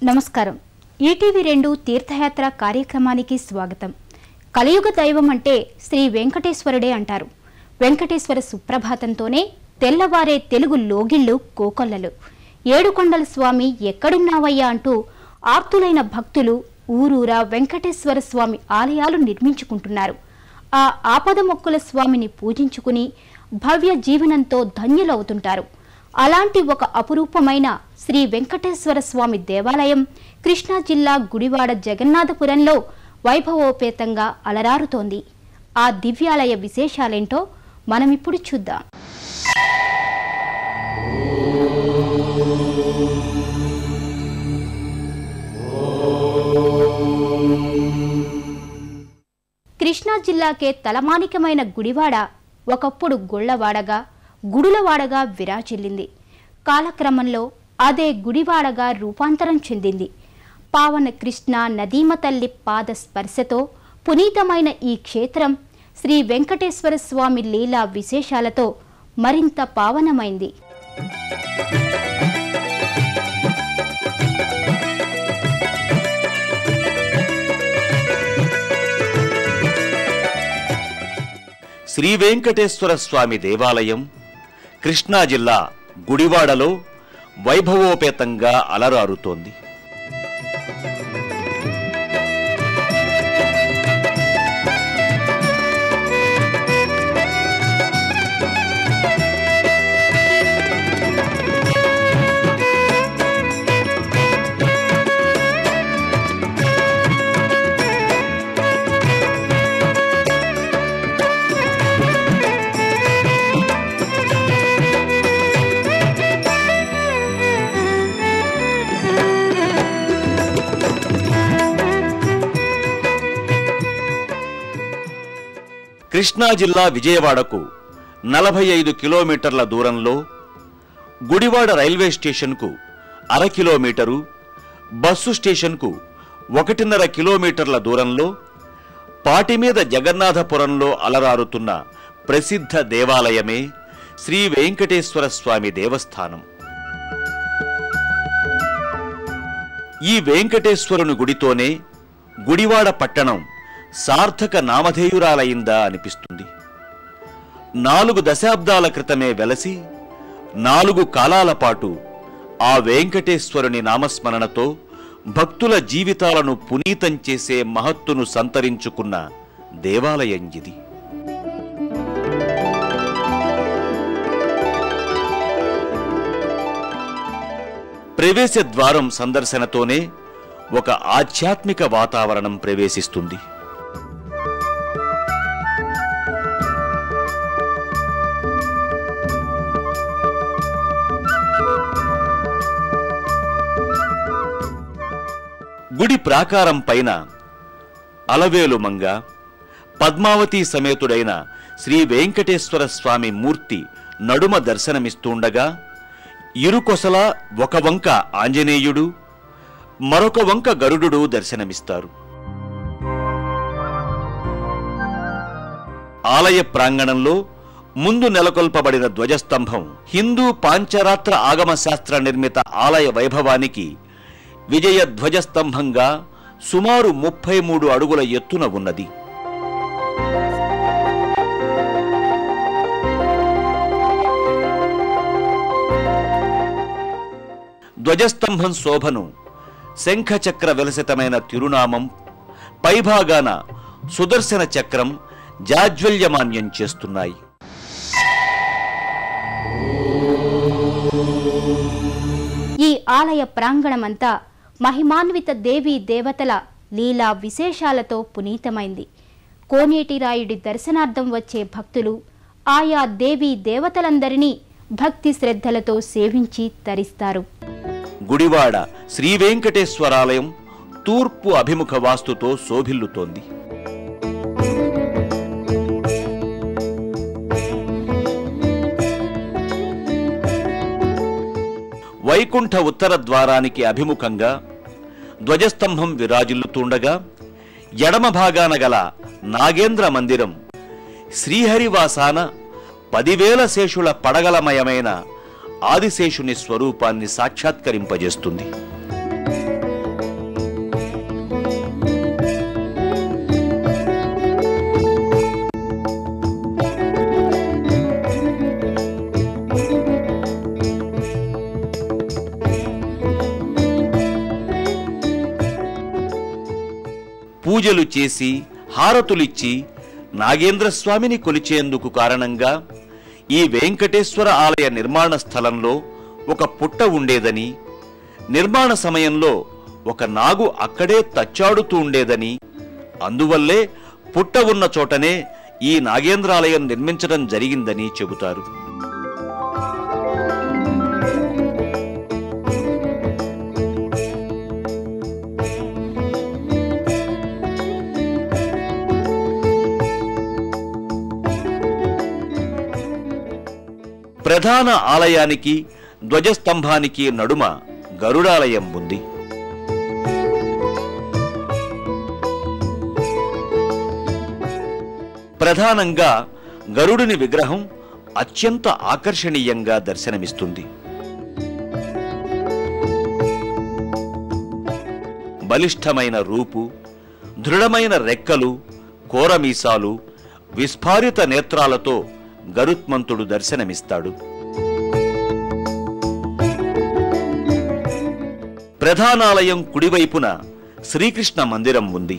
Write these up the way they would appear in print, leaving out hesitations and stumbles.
నమస్కారం. ఈటీవీ2 తీర్థయాత్ర కార్యక్రమానికి స్వాగతం. కలియుగ దైవం అంటే శ్రీ వెంకటేశ్వరుడే అంటారు. వెంకటేశ్వర సుప్రభాతంతోనే తెల్లవారే తెలుగు లోగిళ్ళు కోకొల్లలు. ఏడుకొండల స్వామి ఎక్కడున్నావయ్యా అంటూ ఆర్తులైన భక్తులు ఊరూరా వెంకటేశ్వర స్వామి ఆలయాలు నిర్మించుకుంటున్నారు. ఆ ఆపద మొక్కుల స్వామిని పూజించుకుని భవ్య జీవనంతో ధన్యులవుతుంటారు. అలాంటి ఒక అపురూపమైన శ్రీ వెంకటేశ్వర స్వామి దేవాలయం కృష్ణా జిల్లా గుడివాడ జగన్నాథపురంలో వైభవోపేతంగా అలరారుతోంది. ఆ దివ్యాలయ విశేషాలేంటో మనమిప్పుడు చూద్దాం. కృష్ణా జిల్లాకే తలమానికమైన గుడివాడ ఒకప్పుడు గొళ్లవాడగా గుడులవాడగా విరాజిల్లింది. కాలక్రమంలో అదే గుడివాడగా రూపాంతరం చెందింది. పావన కృష్ణ నదీమ తల్లి పాద స్పర్శతో పునీతమైన ఈ క్షేత్రం శ్రీ వెంకటేశ్వర స్వామి లీలా విశేషాలతో మరింత పావనమైంది. శ్రీ వెంకటేశ్వర స్వామి దేవాలయం కృష్ణా జిల్లా గుడివాడలో వైభవోపేతంగా అలరారుతోంది. కృష్ణా జిల్లా విజయవాడకు 45 కిలోమీటర్ల దూరంలో, గుడివాడ రైల్వే స్టేషన్కు 1/2 కిలోమీటరు, బస్సు స్టేషన్కు 1.5 కిలోమీటర్ల దూరంలో, పాటిమీద జగన్నాథపురంలో అలరారుతున్న ప్రసిద్ధ దేవాలయమే శ్రీ వెంకటేశ్వర స్వామి దేవస్థానం. ఈ వెంకటేశ్వరుని గుడితోనే గుడివాడ పట్టణం సార్థక నామధేయురాలైందా అనిపిస్తుంది. 4 దశాబ్దాల క్రితమే వెలసి 4 కాలాల పాటు ఆ వెంకటేశ్వరుని నామస్మరణతో భక్తుల జీవితాలను పునీతం చేసే మహత్తును సంతరించుకున్న దేవాలయం ఇది. ప్రవేశ ద్వారం సందర్శనతోనే ఒక ఆధ్యాత్మిక వాతావరణం ప్రవేశిస్తుంది. గుడి ప్రాకారం పైన అలవేలు మంగ, పద్మావతి సమేతుడైన శ్రీ వెంకటేశ్వర స్వామి మూర్తి నడుమ దర్శనమిస్తుండగా, ఇరుకొసల ఒక వంక ఆంజనేయుడు, మరొక వంక గరుడు దర్శనమిస్తారు. ఆలయ ప్రాంగణంలో ముందు నెలకొల్పబడిన ధ్వజస్తంభం హిందూ పాంచరాత్ర ఆగమ శాస్త్ర నిర్మిత ఆలయ వైభవానికి విజయ ధ్వజస్తంభంగా సుమారు 33 అడుగుల ఎత్తున ఉన్నది. ధ్వజస్తంభం శోభను శంఖచక్ర విలసితమైన తిరునామం, పైభాగాన సుదర్శన చక్రం జాజ్వల్యమాన్యం చేస్తున్నాయి. ఈ ఆలయ ప్రాంగణమంతా మహిమాన్విత దేవీ దేవతల లీలా విశేషాలతో పునీతమైంది. కోనేటిరాయుడి దర్శనార్థం వచ్చే భక్తులు ఆయా దేవీ దేవతలందరినీ భక్తి శ్రద్ధలతో సేవించి తరిస్తారు. గుడివాడ శ్రీ వెంకటేశ్వరాలయం తూర్పు అభిముఖ వాస్తుతో శోభిల్లుతోంది. వైకుంఠ ఉత్తర ద్వారానికి అభిముఖంగా ధ్వజస్తంభం విరాజిల్లుతుండగా, ఎడమ భాగాన గల నాగేంద్ర మందిరం శ్రీహరివాసాన 10,000 శేషుల పడగలమయమైన ఆదిశేషుని స్వరూపాన్ని సాక్షాత్కరింపజేస్తుంది. పూజలు చేసి హారతులిచ్చి నాగేంద్ర స్వామిని కొలిచేందుకు కారణంగా ఈ వెంకటేశ్వర ఆలయ నిర్మాణ స్థలంలో ఒక పుట్ట ఉండేదని, నిర్మాణ సమయంలో ఒక నాగు అక్కడే తచ్చాడుతూ ఉండేదని, అందువల్లే పుట్ట ఉన్న చోటనే ఈ నాగేంద్రాలయం నిర్మించడం జరిగిందని చెబుతారు. ప్రధాన ఆలయానికి ధ్వజస్తంభానికి నడుమ గరుడాలయం ఉంది. ప్రధానంగా గరుడుని విగ్రహం అత్యంత ఆకర్షణీయంగా దర్శనమిస్తుంది. బలిష్టమైన రూపు, దృఢమైన రెక్కలు, కోరమీసాలు, విస్ఫారిత నేత్రాలతో గరుత్మంతుడు దర్శనమిస్తాడు. ప్రధానాలయం కుడివైపున శ్రీకృష్ణ మందిరం ఉంది.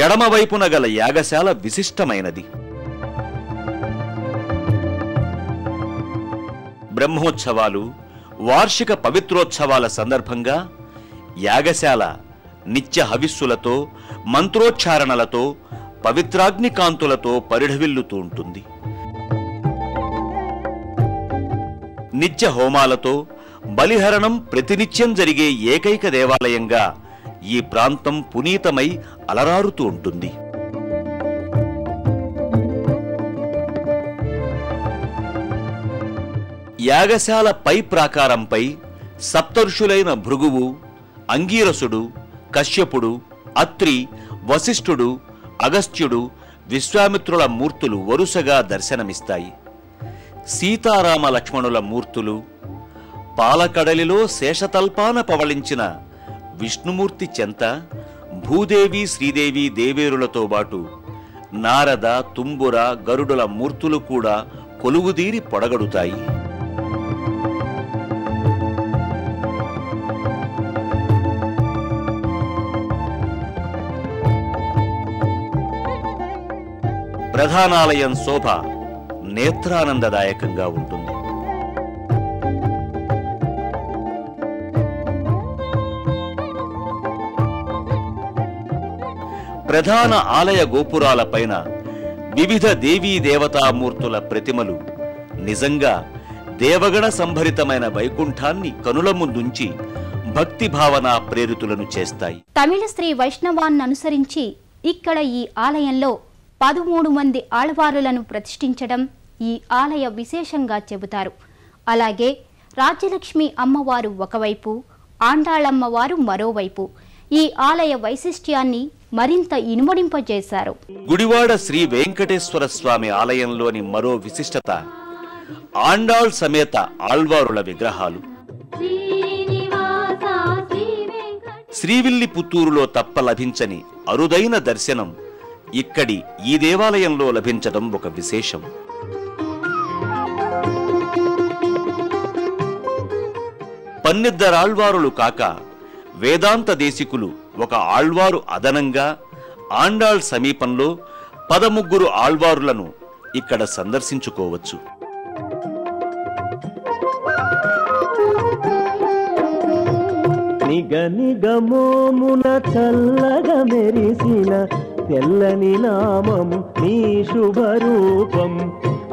ఎడమవైపున గల యాగశాల విశిష్టమైనది. బ్రహ్మోత్సవాలు, వార్షిక పవిత్రోత్సవాల సందర్భంగా యాగశాల నిత్య హవిస్సులతో, మంత్రోచ్చారణలతో, పవిత్రాగ్నికాంతులతో పరిఢవిల్లుతూ ఉంటుంది. నిత్య హోమాలతో బలిహరణం ప్రతినిత్యం జరిగే ఏకైక దేవాలయంగా ఈ ప్రాంతం పునీతమై అలరారుతూ ఉంటుంది. యాగశాల పై ప్రాకారంపై సప్తర్షులైన భృగువు, అంగీరసుడు, కశ్యపుడు, అత్రి, వశిష్ఠుడు, అగస్త్యుడు, విశ్వామిత్రుల మూర్తులు వరుసగా దర్శనమిస్తాయి. సీతారామ లక్ష్మణుల మూర్తులు, పాలకడలిలో శేషతల్పాన పవళించిన విష్ణుమూర్తి చెంత భూదేవి, శ్రీదేవి దేవేరులతో బాటు నారద, తుంబుర, గరుడుల మూర్తులు కూడా కొలువుదీరి పొడగడుతాయి. ప్రధానాలయం శోభ నేత్రానందదాయకంగా ఉంటుంది. ప్రధాన ఆలయ గోపురాలపైన వివిధ దేవీ దేవతామూర్తుల ప్రతిమలు నిజంగా దేవగణ సంభరితమైన వైకుంఠాన్ని కనుల ముందుంచి భక్తి భావన ప్రేరితులను చేస్తాయి. తమిళ శ్రీ వైష్ణవాన్ని అనుసరించి ఇక్కడ ఈ ఆలయంలో 13 మంది ఆళ్వారులను ప్రతిష్ఠించడం ఈ ఆలయ విశేషంగా చెబుతారు. అలాగే రాజ్యలక్ష్మి అమ్మవారు ఒకవైపు, ఆండాళమ్మవారు మరోవైపు ఈ ఆలయ వైశిష్ట్యాన్ని మరింత ఇనుమడింపజేశారు. గుడివాడ శ్రీ వెంకటేశ్వర స్వామి ఆలయంలోని మరో విశిష్టత ఆండాళ్ సమేత ఆళ్వారుల విగ్రహాలు. శ్రీవిల్లిపుత్తూరులో తప్ప లభించని అరుదైన దర్శనం ఇక్కడి ఈ దేవాలయంలో లభించడం ఒక విశేషం. పన్నిద్దరాళ్వారులు కాక వేదాంత దేశికులు ఒక ఆళ్వారు అదనంగా ఆండాళ్ సమీపంలో 13 ఆళ్వారులను ఇక్కడ సందర్శించుకోవచ్చు. నిగనిగమోమున చల్లగా మెరిసిన తెల్లని నామము నీ శుభరూపం,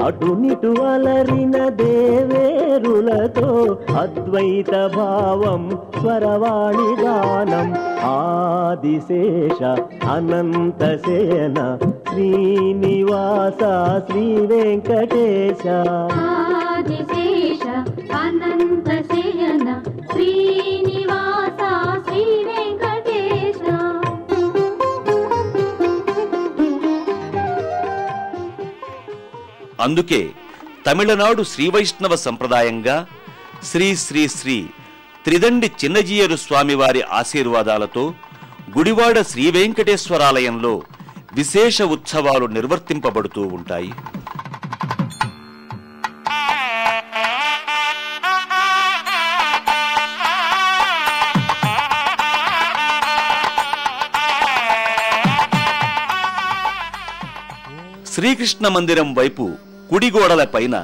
అటునిటు అలరిన దేవేరులతో అద్వైత భావం స్వరవాణి గానం. ఆదిశేష అనంతసేన శ్రీనివాస శ్రీ వెంకటేశ. ఆదిశేష అనంతసేన శ్రీనివాస శ్రీ వెంకటేశ. అందుకే తమిళనాడు శ్రీవైష్ణవ సంప్రదాయంగా శ్రీ శ్రీ శ్రీ త్రిదండి చిన్నజీయరు స్వామివారి ఆశీర్వాదాలతో గుడివాడ శ్రీ వెంకటేశ్వరాలయంలో విశేష ఉత్సవాలు నిర్వర్తింపబడుతూ ఉంటాయి. శ్రీకృష్ణ మందిరం వైపు కుడిగోడల పైన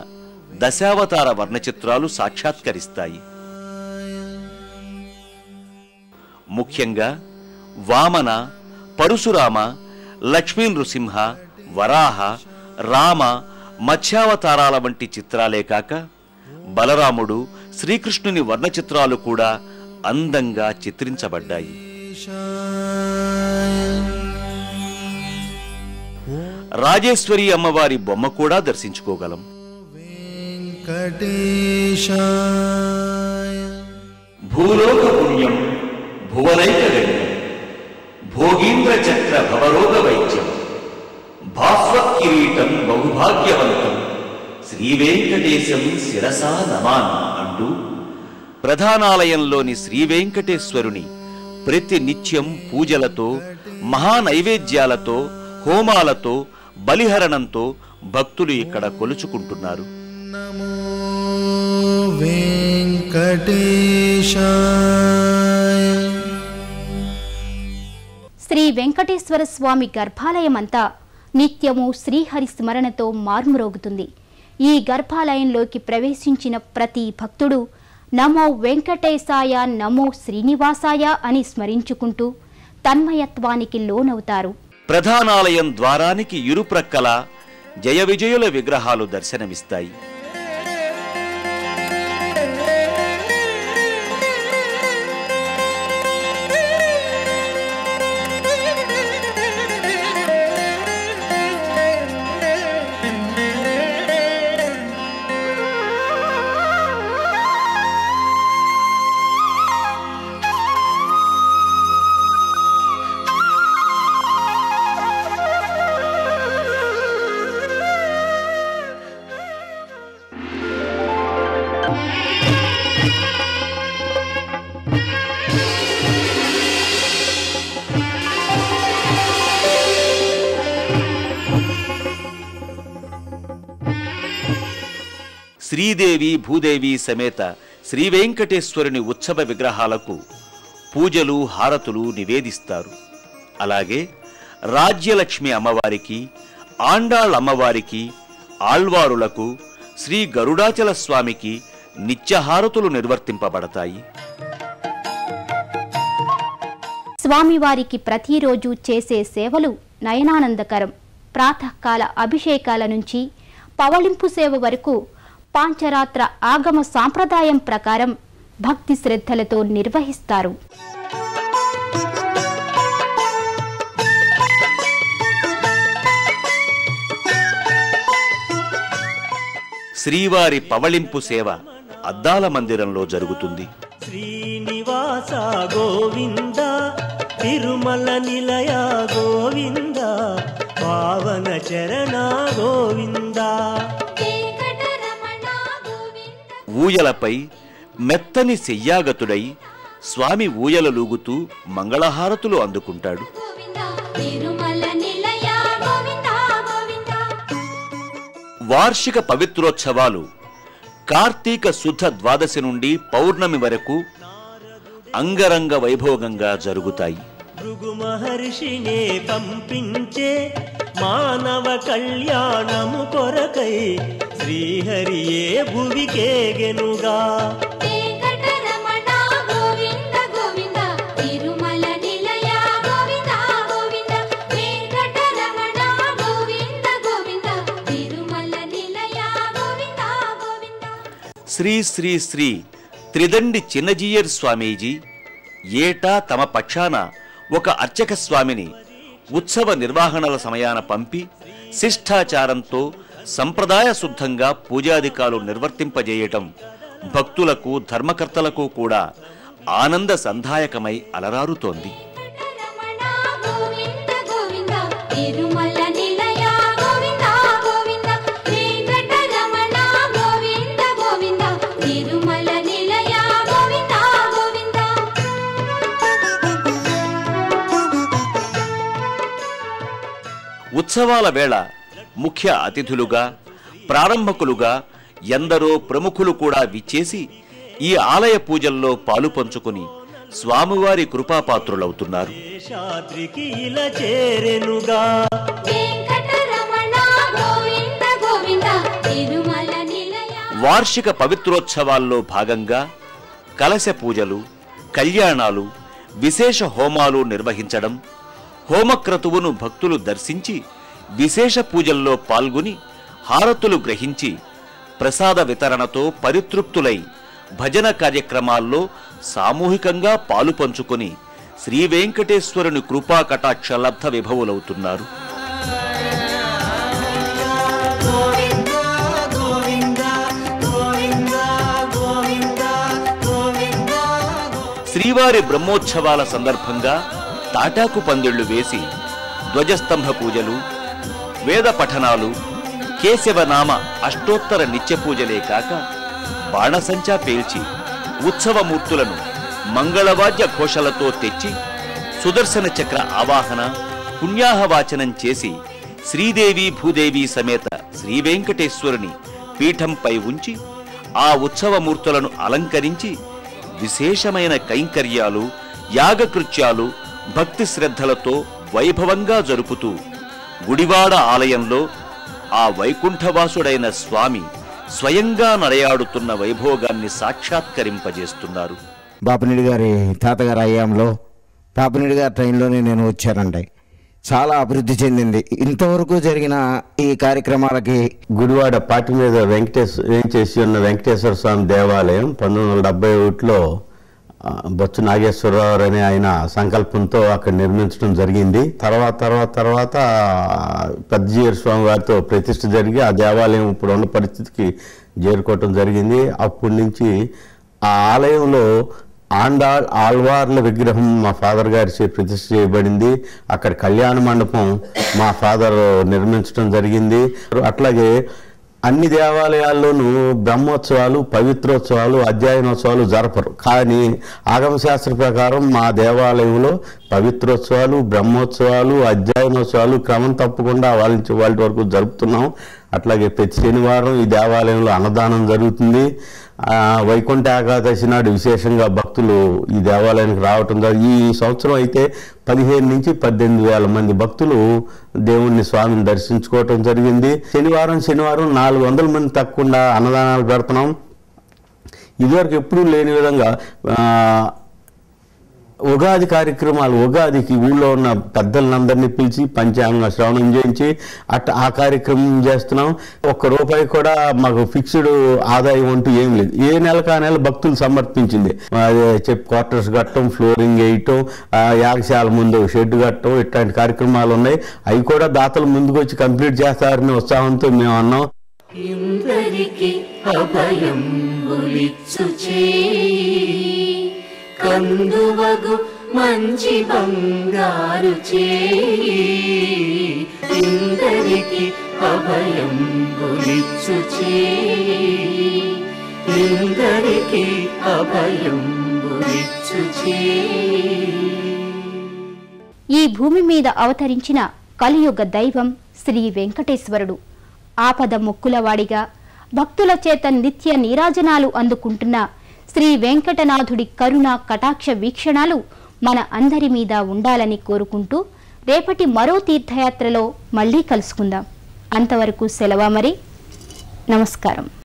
దశావతార వర్ణచిత్రాలు సాక్షాత్కరిస్తాయి. ముఖ్యంగా వామన, పరశురామ, లక్ష్మీ నృసింహ, వరాహ, రామ, మత్స్యావతారాల వంటి చిత్రాలే కాక బలరాముడు, శ్రీకృష్ణుని వర్ణచిత్రాలు కూడా అందంగా చిత్రించబడ్డాయి. రాజేశ్వరి అమ్మవారి బొమ్మ కూడా దర్శించుకోగలం. భూలోక పుణ్యం భువనైక గణ్యం భోగీంద్ర చక్ర భవరోగ వైద్యం భాస్వత్ కిరీటం బహుభాగ్యవంతం శ్రీ వెంకటేశం శిరసా నమామి అంటూ ప్రధానాలయంలోని శ్రీ వెంకటేశ్వరుని ప్రతి నిత్యం పూజలతో, మహానైవేద్యాలతో, హోమాలతో, బలిహరణంతో భక్తులు ఇక్కడ కొలుచుకుంటున్నారు. నమో వెంకటేశాయ. శ్రీ వెంకటేశ్వర స్వామి గర్భాలయమంతా నిత్యము శ్రీహరి స్మరణతో మార్మురోగుతుంది. ఈ గర్భాలయంలోకి ప్రవేశించిన ప్రతి భక్తుడు నమో వెంకటేశాయ, నమో శ్రీనివాసాయ అని స్మరించుకుంటూ తన్మయత్వానికి లోనవుతారు. ప్రధానాలయం ద్వారానికి ఇరుప్రక్కల జయ విజయుల విగ్రహాలు దర్శనమిస్తాయి. శ్రీదేవి, భూదేవి సమేత శ్రీ వెంకటేశ్వరుని ఉత్సవ విగ్రహాలకు పూజలు, హారతులు నివేదిస్తారు. అలాగే రాజ్యలక్ష్మి అమ్మవారికి, ఆండాళ్ అమ్మవారికి, ఆళ్వారులకు, శ్రీ గరుడాచల స్వామికి నిత్యహారతులు నిర్వర్తింపబడతాయి. స్వామివారికి ప్రతిరోజు చేసే సేవలు నయనానందకరం. ప్రాతకాల అభిషేకాల నుంచి పవళింపు సేవ వరకు పాంచరాత్ర ఆగమ సాంప్రదాయం ప్రకారం భక్తి శ్రద్ధలతో నిర్వహిస్తారు. శ్రీవారి పవళింపు సేవ అద్దాల మందిరంలో జరుగుతుంది. శ్రీనివాస గోవింద, తిరుమల నిలయ గోవింద, పావన చరణ గోవింద. ఊయలపై మెత్తని శయ్యాగతుడై స్వామి ఊయలలూగుతూ మంగళహారతులు అందుకుంటాడు. వార్షిక పవిత్రోత్సవాలు కార్తీక శుద్ధ ద్వాదశి నుండి పౌర్ణమి వరకు అంగరంగ వైభోగంగా జరుగుతాయి. భృగు మహర్షినే పంపించే మానవ కళ్యాణము కొరకై శ్రీహరియే భువికేగెనుగా. శ్రీ శ్రీ శ్రీ త్రిదండి చిన్నజీయర్ స్వామీజీ ఏటా తమ పక్షాన ఒక అర్చక స్వామిని ఉత్సవ నిర్వహణల సమయాన పంపి శిష్టాచారంతో సంప్రదాయ శుద్ధంగా పూజాధికాలు నిర్వర్తింపజేయటం భక్తులకు, ధర్మకర్తలకు కూడా ఆనంద సంధాయకమై అలరారుతోంది. ఉత్సవాల వేళ ముఖ్య అతిథులుగా ప్రారంభకులుగా ఎందరో ప్రముఖులు కూడా విచ్చేసి ఈ ఆలయ పూజల్లో పాలు పంచుకుని స్వామివారి కృపాపాత్రులవుతున్నారు. శేషాద్రికి ఇలా చేరెనుగా వెంకటరమణ గోవింద గోవింద తిరుమల నిలయ. వార్షిక పవిత్రోత్సవాల్లో భాగంగా కలశ పూజలు, కళ్యాణాలు, విశేష హోమాలు నిర్వహించడం, హోమక్రతువును భక్తులు దర్శించి విశేష పూజల్లో పాల్గొని హారతులు గ్రహించి ప్రసాద వితరణతో పరితృప్తులై భజన కార్యక్రమాల్లో సామూహికంగా పాలు పంచుకొని శ్రీ వెంకటేశ్వరుని కృపా కటాక్ష లబ్ధ విభవులవుతున్నారు. శ్రీవారి బ్రహ్మోత్సవాల సందర్భంగా తాటాకు పందిళ్లు వేసి ధ్వజస్తంభ పూజలు, వేద పఠనాలు, కేశవనామ అష్టోత్తర నిత్య పూజలే కాక బాణసంచా పేల్చి ఉత్సవమూర్తులను మంగళవాద్య ఘోషలతో తెచ్చి సుదర్శన చక్ర ఆవాహన, పుణ్యాహవాచనం చేసి శ్రీదేవి భూదేవి సమేత శ్రీ వెంకటేశ్వరుని పీఠంపై ఉంచి ఆ ఉత్సవమూర్తులను అలంకరించి విశేషమైన కైంకర్యాలు, యాగకృత్యాలు భక్తి శ్రద్ధలతో వైభవంగా జరుపుతూ గుడివాడ ఆలయంలో ఆ వైకుంఠవాసుడైన స్వామి స్వయంగా నడయాడుతున్న వైభోగాన్ని సాక్షాత్కరింపజేస్తున్నారు. బాపినేడు గారి తాతగారి అయ్యాంలో బాపినేడు గారి ట్రైన్లోనే నేను వచ్చానండి. చాలా అభివృద్ధి చెందింది. ఇంతవరకు జరిగిన ఈ కార్యక్రమాలకి గుడివాడ పాటి మీద వేంచేసి ఉన్న వెంకటేశ్వర స్వామి దేవాలయం 1971లో బొత్స నాగేశ్వరరావు అనే ఆయన సంకల్పంతో అక్కడ నిర్మించడం జరిగింది. తర్వాత పెద్దజీయర్ స్వామి వారితో ప్రతిష్ఠ జరిగి ఆ దేవాలయం ఇప్పుడు ఉన్న పరిస్థితికి చేరుకోవటం జరిగింది. అప్పటి నుంచి ఆ ఆలయంలో ఆళ్వార్ల విగ్రహం మా ఫాదర్ గారి ప్రతిష్ఠ చేయబడింది. అక్కడ కళ్యాణ మండపం మా ఫాదర్ నిర్మించడం జరిగింది. అట్లాగే అన్ని దేవాలయాల్లోనూ బ్రహ్మోత్సవాలు, పవిత్రోత్సవాలు, అధ్యయనోత్సవాలు జరపరు. కానీ ఆగమశాస్త్ర ప్రకారం మా దేవాలయంలో పవిత్రోత్సవాలు, బ్రహ్మోత్సవాలు, అధ్యయనోత్సవాలు క్రమం తప్పకుండా వాళ్ళ వరకు జరుపుతున్నాం. అట్లాగే ప్రతి శనివారం ఈ దేవాలయంలో అన్నదానం జరుగుతుంది. వైకుంఠ ఏకాదశి నాడు విశేషంగా భక్తులు ఈ దేవాలయానికి రావటం జరిగింది. ఈ సంవత్సరం అయితే 15 నుంచి 18,000 మంది భక్తులు దేవుణ్ణి స్వామిని దర్శించుకోవటం జరిగింది. శనివారం 400 మంది తక్కువ అన్నదానాలు పెడుతున్నాం. ఇదివరకు ఎప్పుడూ లేని విధంగా ఉగాది కార్యక్రమాలు, ఉగాదికి ఊళ్ళో ఉన్న పెద్దలందరినీ పిలిచి పంచాంగ శ్రవణం చేయించి ఆ కార్యక్రమం చేస్తున్నాం. ₹1 కూడా మాకు ఫిక్స్డ్ ఆదాయం అంటూ ఏం లేదు. ఏ నెలకు ఆ నెల భక్తులు సమర్పించింది. క్వార్టర్స్ కట్టడం, ఫ్లోరింగ్ వేయటం, యాగశాల ముందు షెడ్ కట్టడం, ఇట్లాంటి కార్యక్రమాలు ఉన్నాయి. అవి కూడా దాతలు ముందుకు వచ్చి కంప్లీట్ చేస్తారని ఉత్సాహంతో మేము అన్నాం. ఇందరికి అభయం కందువగు మంచి బంగారు చేయి, ఇందరికి అభయం గులిచ్చు చేయి, ఇందరికి అభయం గులిచ్చు చేయి. ఈ భూమి మీద అవతరించిన కలియుగ దైవం శ్రీ వెంకటేశ్వరుడు. ఆపద మొక్కులవాడిగా భక్తుల చేత నిత్య నీరాజనాలు అందుకుంటున్న శ్రీ వెంకటనాథుడి కరుణ కటాక్ష వీక్షణాలు మన అందరి మీద ఉండాలని కోరుకుంటూ రేపటి మరో తీర్థయాత్రలో మళ్ళీ కలుసుకుందాం. అంతవరకు సెలవు మరి. నమస్కారం.